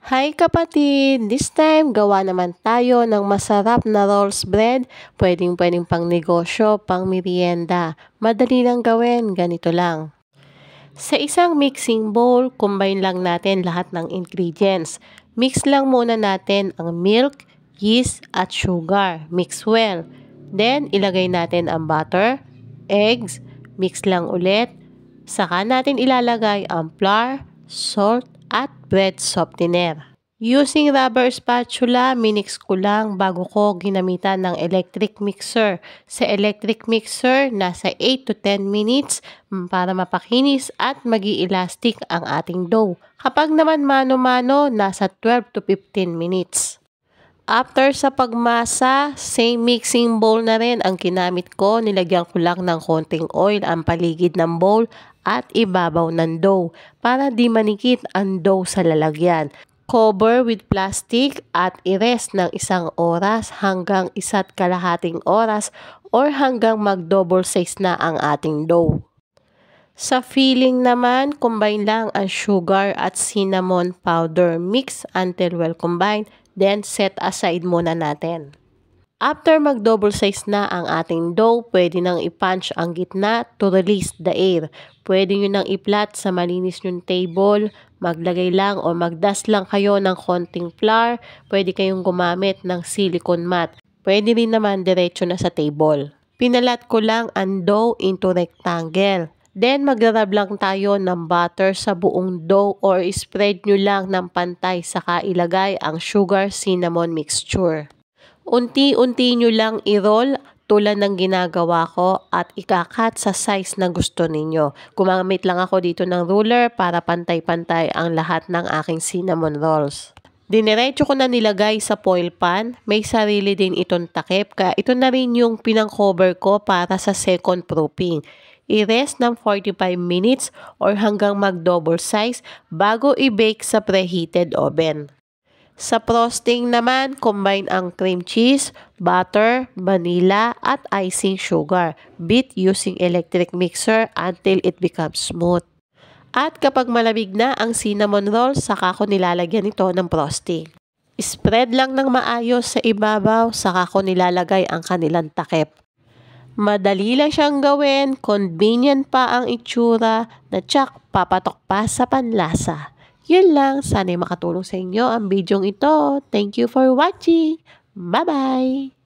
Hi kapatid! This time, gawa naman tayo ng masarap na rolls bread. Pwedeng pang negosyo, pang merienda. Madali lang gawin, ganito lang. Sa isang mixing bowl, combine lang natin lahat ng ingredients. Mix lang muna natin ang milk, yeast at sugar. Mix well. Then, ilagay natin ang butter, eggs, mix lang ulit. Saka natin ilalagay ang flour, salt at bread softener. Using rubber spatula, minix ko lang bago ko ginamitan ng electric mixer. Sa electric mixer, nasa 8 to 10 minutes para mapakinis at magi-elastic ang ating dough. Kapag naman mano-mano, nasa 12 to 15 minutes. After sa pagmasa, same mixing bowl na rin ang kinamit ko. Nilagyan ko lang ng konting oil ang paligid ng bowl at ibabaw ng dough para di manikit ang dough sa lalagyan. Cover with plastic at i-rest ng 1 oras hanggang 1.5 oras or hanggang mag-double size na ang ating dough. Sa filling naman, combine lang ang sugar at cinnamon powder. Mix until well combined, then set aside muna natin. After mag-double size na ang ating dough, pwede nang i-punch ang gitna to release the air. Pwede nyo nang i-flat sa malinis nyong table, maglagay lang o magdust lang kayo ng konting flour. Pwede kayong gumamit ng silicone mat. Pwede rin naman diretso na sa table. Pinalat ko lang ang dough into rectangle. Then magrarab lang tayo ng butter sa buong dough or spread nyo lang ng pantay saka ilagay ang sugar cinnamon mixture. Unti-unti nyo lang i-roll tulad ng ginagawa ko at ikakat sa size na gusto ninyo. Gumamit lang ako dito ng ruler para pantay-pantay ang lahat ng aking cinnamon rolls. Diniretso ko na nilagay sa foil pan. May sarili din itong takip kaya ito na rin yung pinang-cover ko para sa second proofing. I-rest ng 45 minutes or hanggang mag-double size bago i-bake sa preheated oven. Sa frosting naman, combine ang cream cheese, butter, vanilla at icing sugar. Beat using electric mixer until it becomes smooth. At kapag malamig na ang cinnamon roll, saka ko nilalagyan ito ng frosting. Spread lang ng maayos sa ibabaw, saka ko nilalagay ang kanilang takip. Madali lang siyang gawin, convenient pa ang itsura, na tsak papatok pa sa panlasa. Yun lang, sana'y makatulong sa inyo ang bidyong ito. Thank you for watching. Bye-bye!